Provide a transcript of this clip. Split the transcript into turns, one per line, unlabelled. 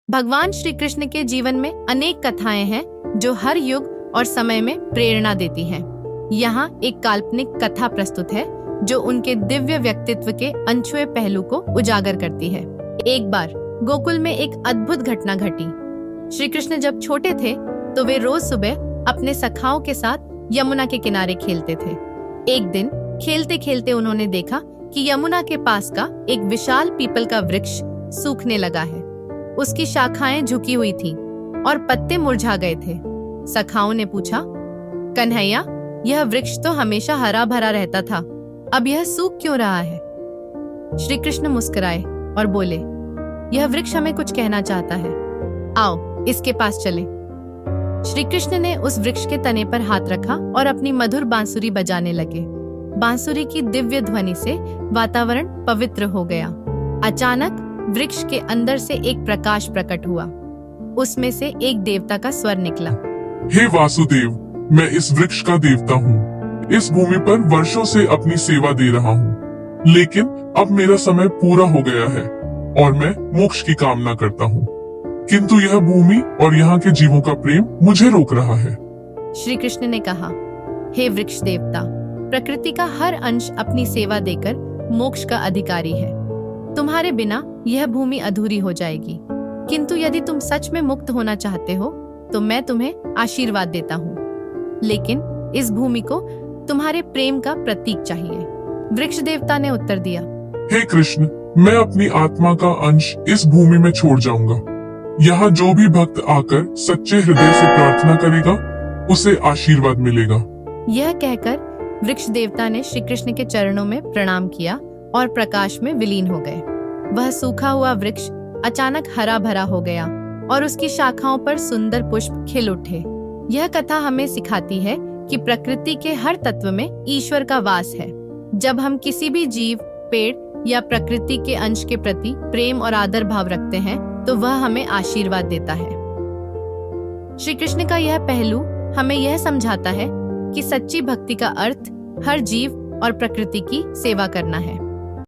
भगवान श्री कृष्ण के जीवन में अनेक कथाएं हैं जो हर युग और समय में प्रेरणा देती हैं। यहाँ एक काल्पनिक कथा प्रस्तुत है जो उनके दिव्य व्यक्तित्व के अनछुए पहलू को उजागर करती है। एक बार गोकुल में एक अद्भुत घटना घटी। श्री कृष्ण जब छोटे थे तो वे रोज सुबह अपने सखाओं के साथ यमुना के किनारे खेलते थे। एक दिन खेलते खेलते उन्होंने देखा कि यमुना के पास का एक विशाल पीपल का वृक्ष सूखने लगा है। उसकी शाखाएं झुकी हुई थीं और पत्ते मुरझा गए थे। सखाओं ने पूछा, कन्हैया, यह वृक्ष तो हमेशा हरा भरा रहता था, अब यह सूख क्यों रहा है? श्री कृष्ण मुस्कुराए और बोले, यह वृक्ष हमें कुछ कहना चाहता है, आओ इसके पास चलें। श्री कृष्ण ने उस वृक्ष के तने पर हाथ रखा और अपनी मधुर बांसुरी बजाने लगे। बांसुरी की दिव्य ध्वनि से वातावरण पवित्र हो गया। अचानक वृक्ष के अंदर से एक प्रकाश प्रकट हुआ। उसमें से एक देवता का स्वर निकला,
हे वासुदेव, मैं इस वृक्ष का देवता हूँ। इस भूमि पर वर्षों से अपनी सेवा दे रहा हूँ, लेकिन अब मेरा समय पूरा हो गया है और मैं मोक्ष की कामना करता हूँ, किंतु यह भूमि और यहाँ के जीवों का प्रेम मुझे रोक रहा है।
श्री कृष्ण ने कहा, हे वृक्ष देवता, प्रकृति का हर अंश अपनी सेवा देकर मोक्ष का अधिकारी है। तुम्हारे बिना यह भूमि अधूरी हो जाएगी, किंतु यदि तुम सच में मुक्त होना चाहते हो तो मैं तुम्हें आशीर्वाद देता हूँ, लेकिन इस भूमि को तुम्हारे प्रेम का प्रतीक चाहिए। वृक्ष देवता ने उत्तर दिया,
हे कृष्ण, मैं अपनी आत्मा का अंश इस भूमि में छोड़ जाऊंगा। यहाँ जो भी भक्त आकर सच्चे हृदय से प्रार्थना करेगा उसे आशीर्वाद मिलेगा।
यह कहकर वृक्ष देवता ने श्री कृष्ण के चरणों में प्रणाम किया और प्रकाश में विलीन हो गए। वह सूखा हुआ वृक्ष अचानक हरा भरा हो गया और उसकी शाखाओं पर सुंदर पुष्प खिल उठे। यह कथा हमें सिखाती है कि प्रकृति के हर तत्व में ईश्वर का वास है। जब हम किसी भी जीव, पेड़ या प्रकृति के अंश के प्रति प्रेम और आदर भाव रखते हैं तो वह हमें आशीर्वाद देता है। श्री कृष्ण का यह पहलू हमें यह समझाता है कि सच्ची भक्ति का अर्थ हर जीव और प्रकृति की सेवा करना है।